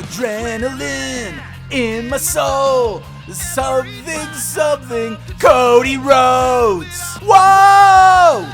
Adrenaline in my soul. Something, Cody Rhodes. Whoa!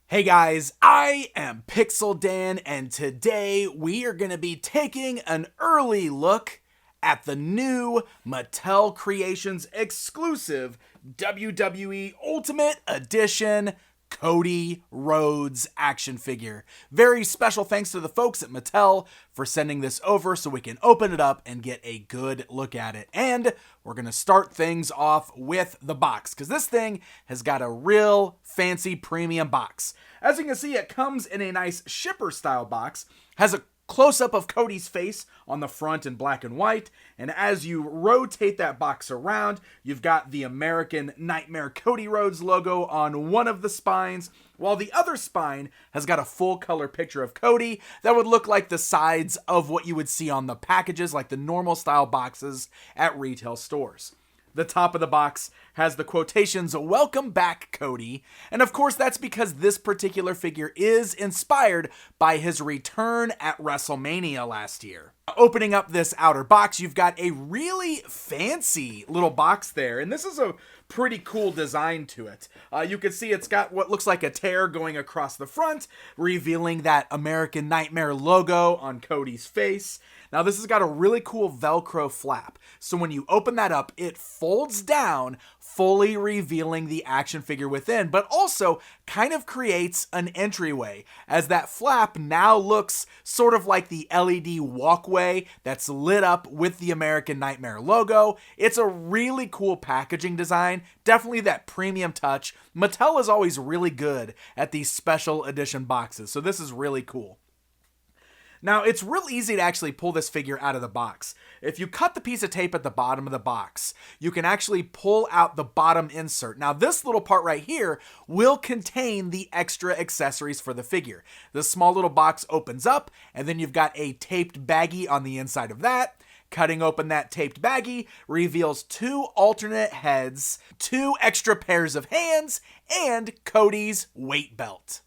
Hey guys, I am Pixel Dan, and today we are going to be taking an early look at the new Mattel Creations exclusive WWE Ultimate Edition Cody Rhodes action figure. Very special thanks to the folks at Mattel for sending this over so we can open it up and get a good look at it. And we're going to start things off with the box, because this thing has got a real fancy premium box. As you can see, it comes in a nice shipper style box, has a close-up of Cody's face on the front in black and white, and as you rotate that box around, you've got the American Nightmare Cody Rhodes logo on one of the spines, while the other spine has got a full-color picture of Cody that would look like the sides of what you would see on the packages, like the normal style boxes at retail stores. The top of the box has the quotations, "Welcome back, Cody." And of course, that's because this particular figure is inspired by his return at WrestleMania last year. Opening up this outer box, you've got a really fancy little box there, and this is a pretty cool design to it. You can see it's got what looks like a tear going across the front, revealing that American Nightmare logo on Cody's face. Now this has got a really cool Velcro flap, so when you open that up, it folds down, fully revealing the action figure within, but also kind of creates an entryway, as that flap now looks sort of like the LED walkway that's lit up with the American Nightmare logo. It's a really cool packaging design, definitely that premium touch. Mattel is always really good at these special edition boxes, so this is really cool. Now, it's real easy to actually pull this figure out of the box. If you cut the piece of tape at the bottom of the box, you can actually pull out the bottom insert. Now, this little part right here will contain the extra accessories for the figure. This small little box opens up, and then you've got a taped baggie on the inside of that. Cutting open that taped baggie reveals 2 alternate heads, 2 extra pairs of hands, and Cody's weight belt.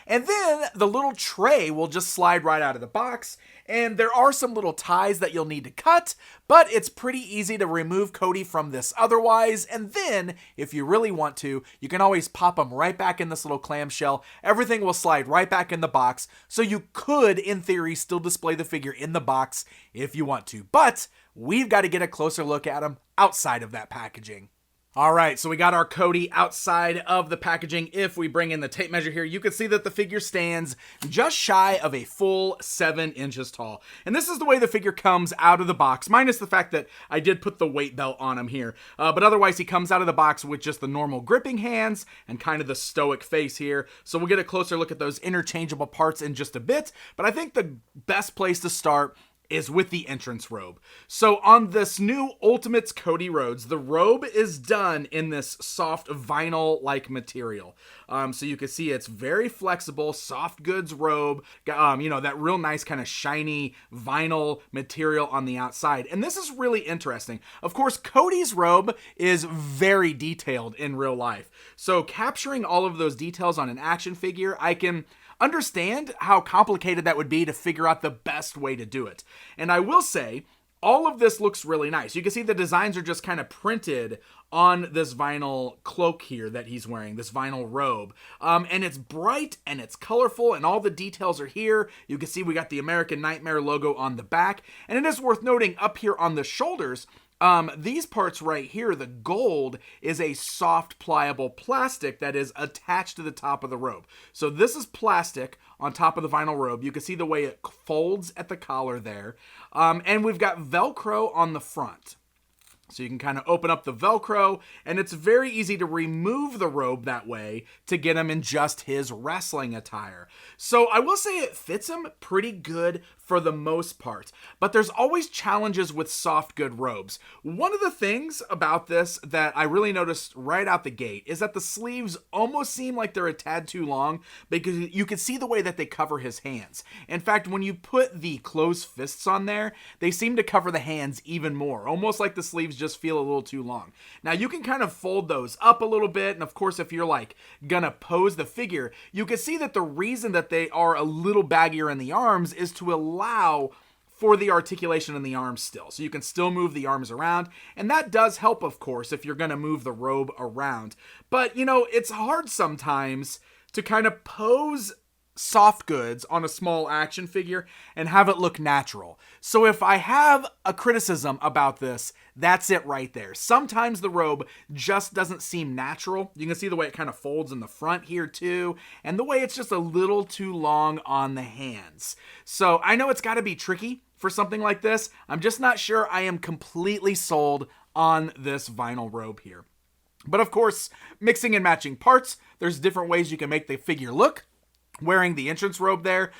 And then the little tray will just slide right out of the box, and there are some little ties that you'll need to cut, but it's pretty easy to remove Cody from this otherwise, and then, if you really want to, you can always pop him right back in this little clamshell. Everything will slide right back in the box, so you could, in theory, still display the figure in the box if you want to, but we've got to get a closer look at him outside of that packaging. All right, so we got our Cody outside of the packaging. If we bring in the tape measure here, you can see that the figure stands just shy of a full 7 inches tall. And this is the way the figure comes out of the box, minus the fact that I did put the weight belt on him here. But otherwise, he comes out of the box with just the normal gripping hands and kind of the stoic face here. So we'll get a closer look at those interchangeable parts in just a bit. But I think the best place to start is with the entrance robe. So on this new Ultimates Cody Rhodes, the robe is done in this soft vinyl-like material. So you can see it's very flexible, soft goods robe, that real nice kind of shiny vinyl material on the outside. And this is really interesting. Of course, Cody's robe is very detailed in real life. So capturing all of those details on an action figure, I can understand how complicated that would be to figure out the best way to do it. And I will say, all of this looks really nice. You can see the designs are just kind of printed on this vinyl cloak here that he's wearing, this vinyl robe. And it's bright and it's colorful and all the details are here. You can see we got the American Nightmare logo on the back. And it is worth noting up here on the shoulders, these parts right here, the gold is a soft, pliable plastic that is attached to the top of the robe. So this is plastic on top of the vinyl robe. You can see the way it folds at the collar there. And we've got Velcro on the front. So you can kind of open up the Velcro, and it's very easy to remove the robe that way to get him in just his wrestling attire. So I will say it fits him pretty good for the most part. But there's always challenges with soft good robes. One of the things about this that I really noticed right out the gate is that the sleeves almost seem like they're a tad too long, because you can see the way that they cover his hands. In fact, when you put the closed fists on there, they seem to cover the hands even more, almost like the sleeves just feel a little too long. Now you can kind of fold those up a little bit, and of course if you're like gonna pose the figure, you can see that the reason that they are a little baggier in the arms is to allow for the articulation in the arms still. So you can still move the arms around, and that does help, of course, if you're gonna move the robe around. But, you know, it's hard sometimes to kind of pose soft goods on a small action figure and have it look natural. So if I have a criticism about this, that's it right there. Sometimes the robe just doesn't seem natural. You can see the way it kind of folds in the front here too, and the way it's just a little too long on the hands. So I know it's got to be tricky for something like this. I'm just not sure I am completely sold on this vinyl robe here. But of course, mixing and matching parts, there's different ways you can make the figure look. Wearing the entrance robe there,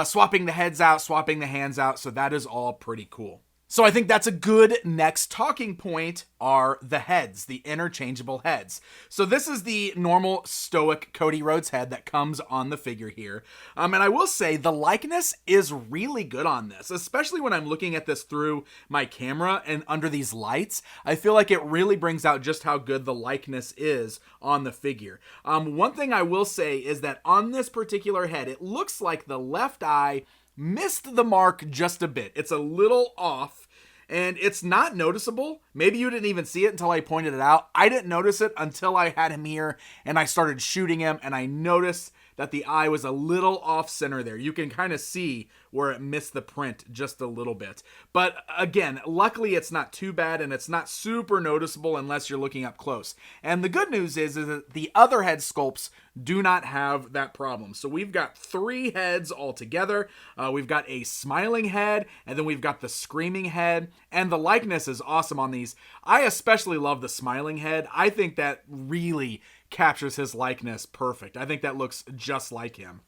swapping the heads out, swapping the hands out, so that is all pretty cool. So I think that's a good next talking point are the heads, the interchangeable heads. So this is the normal stoic Cody Rhodes head that comes on the figure here. And I will say the likeness is really good on this, especially when I'm looking at this through my camera and under these lights. I feel like it really brings out just how good the likeness is on the figure. One thing I will say is that on this particular head, it looks like the left eye missed the mark just a bit. It's a little off, and it's not noticeable. Maybe you didn't even see it until I pointed it out. I didn't notice it until I had him here and I started shooting him, and I noticed that the eye was a little off center there. You can kind of see where it missed the print just a little bit. But again, luckily it's not too bad, and it's not super noticeable unless you're looking up close. And the good news is that the other head sculpts do not have that problem. So we've got 3 heads all together. We've got a smiling head, and then we've got the screaming head, and the likeness is awesome on these. I especially love the smiling head. I think that really captures his likeness perfect. I think that looks just like him.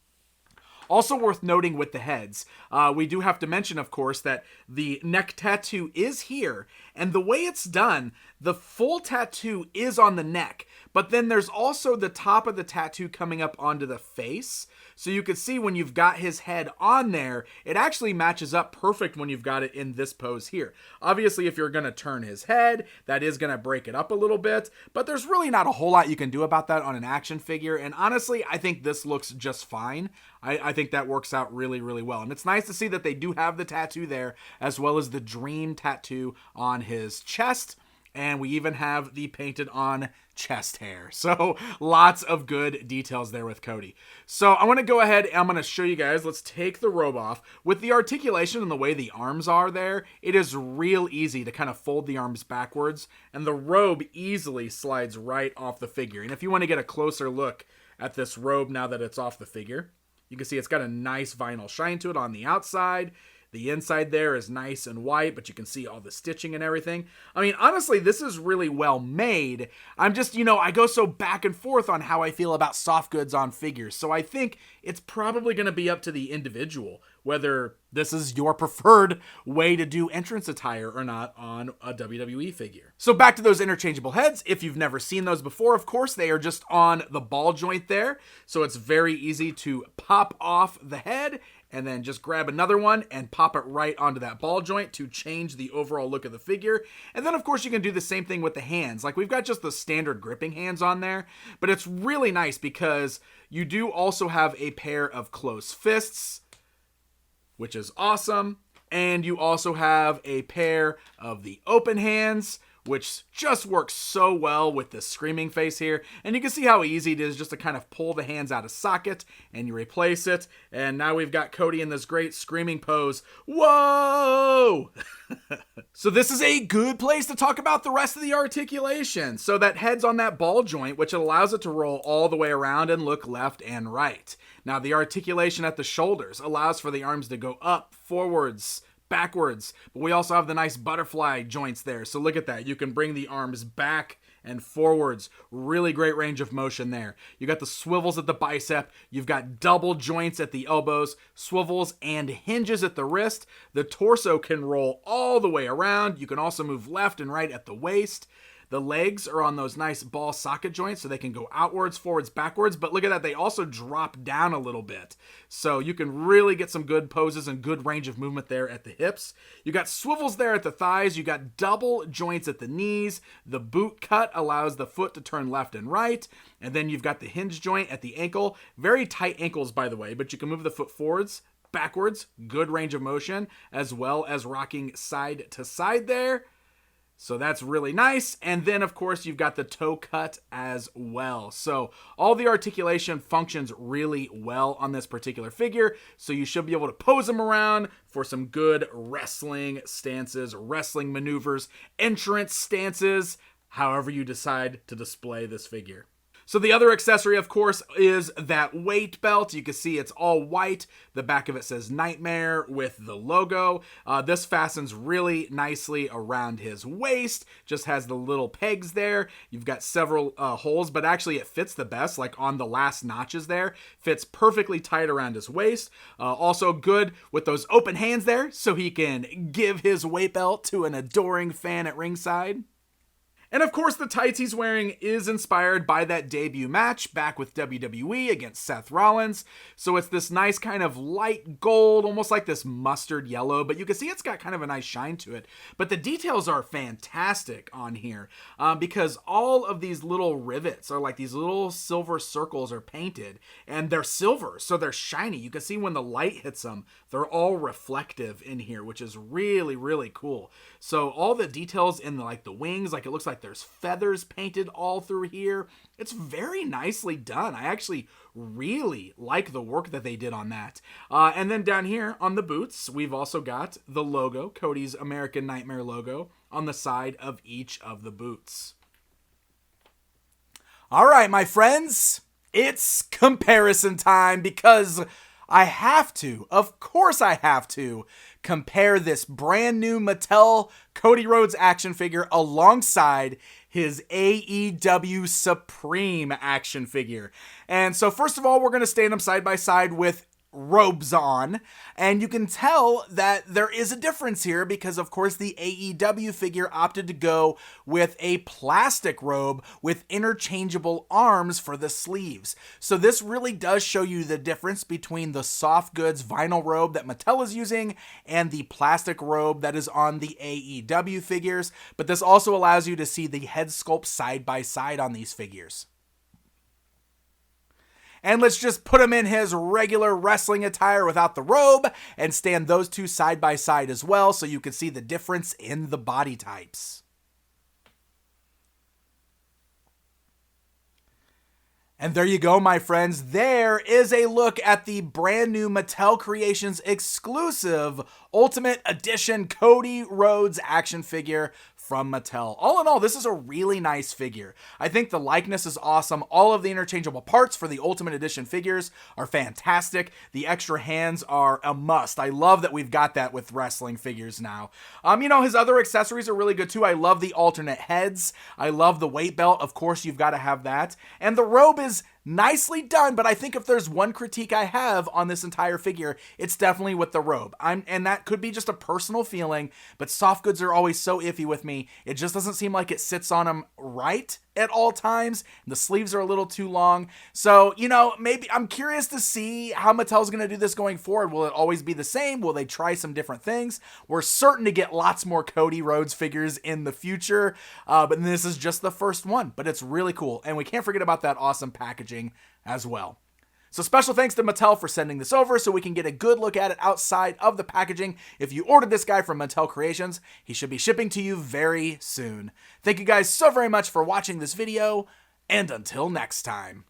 Also worth noting with the heads, we do have to mention, of course, that the neck tattoo is here, and the way it's done, the full tattoo is on the neck, but then there's also the top of the tattoo coming up onto the face. So you can see when you've got his head on there, it actually matches up perfect when you've got it in this pose here. Obviously, if you're going to turn his head, that is going to break it up a little bit, but there's really not a whole lot you can do about that on an action figure, and honestly, I think this looks just fine. I think that works out really, really well. And it's nice to see that they do have the tattoo there, as well as the dream tattoo on his chest. And we even have the painted on chest hair. So lots of good details there with Cody. So I want to go ahead and I'm going to show you guys. Let's take the robe off. With the articulation and the way the arms are there, it is real easy to kind of fold the arms backwards. And the robe easily slides right off the figure. And if you want to get a closer look at this robe now that it's off the figure, you can see it's got a nice vinyl shine to it on the outside. The inside there is nice and white, but you can see all the stitching and everything. I mean, honestly, this is really well made. I'm just, I go so back and forth on how I feel about soft goods on figures. So I think it's probably going to be up to the individual whether this is your preferred way to do entrance attire or not on a WWE figure. So back to those interchangeable heads. If you've never seen those before, of course, they are just on the ball joint there. So it's very easy to pop off the head and then just grab another one and pop it right onto that ball joint to change the overall look of the figure. And then, of course, you can do the same thing with the hands. Like, we've got just the standard gripping hands on there, but it's really nice because you do also have a pair of closed fists, which is awesome. And you also have a pair of the open hands, which just works so well with the screaming face here. And you can see how easy it is just to kind of pull the hands out of socket and you replace it. And now we've got Cody in this great screaming pose. Whoa! So this is a good place to talk about the rest of the articulation. So that head's on that ball joint, which allows it to roll all the way around and look left and right. Now the articulation at the shoulders allows for the arms to go up, forwards, backwards, but we also have the nice butterfly joints there. So look at that. You can bring the arms back and forwards. Really great range of motion there. You got the swivels at the bicep. You've got double joints at the elbows, swivels and hinges at the wrist. The torso can roll all the way around. You can also move left and right at the waist. The legs are on those nice ball socket joints, so they can go outwards, forwards, backwards. But look at that, they also drop down a little bit. So you can really get some good poses and good range of movement there at the hips. You got swivels there at the thighs. You got double joints at the knees. The boot cut allows the foot to turn left and right. And then you've got the hinge joint at the ankle. Very tight ankles, by the way, but you can move the foot forwards, backwards, good range of motion, as well as rocking side to side there. So that's really nice. And then, of course, you've got the toe cut as well. So all the articulation functions really well on this particular figure. So you should be able to pose them around for some good wrestling stances, wrestling maneuvers, entrance stances, however you decide to display this figure. So the other accessory, of course, is that weight belt. You can see it's all white. The back of it says Nightmare with the logo. This fastens really nicely around his waist. Just has the little pegs there. You've got several holes, but actually it fits the best, like on the last notches there. Fits perfectly tight around his waist. Also good with those open hands there, so he can give his weight belt to an adoring fan at ringside. And of course, the tights he's wearing is inspired by that debut match back with WWE against Seth Rollins. So it's this nice kind of light gold, almost like this mustard yellow, but you can see it's got kind of a nice shine to it. But the details are fantastic on here because all of these little rivets are like these little silver circles are painted, and they're silver, so they're shiny. You can see when the light hits them, they're all reflective in here, which is really, really cool. So all the details in the wings, like it looks like there's feathers painted all through here. It's very nicely done. I actually really like the work that they did on that. And then down here on the boots, we've also got the logo, Cody's American Nightmare logo, on the side of each of the boots. All right, my friends, it's comparison time because I have to, of course I have to, compare this brand new Mattel Cody Rhodes action figure alongside his AEW Supreme action figure. And so first of all, we're going to stand them side by side with robes on, and you can tell that there is a difference here because of course the AEW figure opted to go with a plastic robe with interchangeable arms for the sleeves. So this really does show you the difference between the soft goods vinyl robe that Mattel is using and the plastic robe that is on the AEW figures, but this also allows you to see the head sculpt side by side on these figures. And let's just put him in his regular wrestling attire without the robe and stand those two side by side as well so you can see the difference in the body types. And there you go, my friends. There is a look at the brand new Mattel Creations exclusive Ultimate Edition Cody Rhodes action figure from Mattel. All in all, this is a really nice figure. I think the likeness is awesome. All of the interchangeable parts for the Ultimate Edition figures are fantastic. The extra hands are a must. I love that we've got that with wrestling figures now. His other accessories are really good too. I love the alternate heads. I love the weight belt. Of course, you've got to have that. And the robe is nicely done, but I think if there's one critique I have on this entire figure, it's definitely with the robe. And that could be just a personal feeling, but soft goods are always so iffy with me. It just doesn't seem like it sits on them right at all times. The sleeves are a little too long. So, maybe I'm curious to see how Mattel's going to do this going forward. Will it always be the same? Will they try some different things? We're certain to get lots more Cody Rhodes figures in the future, but this is just the first one, but it's really cool. And we can't forget about that awesome packaging as well. So special thanks to Mattel for sending this over so we can get a good look at it outside of the packaging. If you ordered this guy from Mattel Creations, he should be shipping to you very soon. Thank you guys so very much for watching this video, and until next time.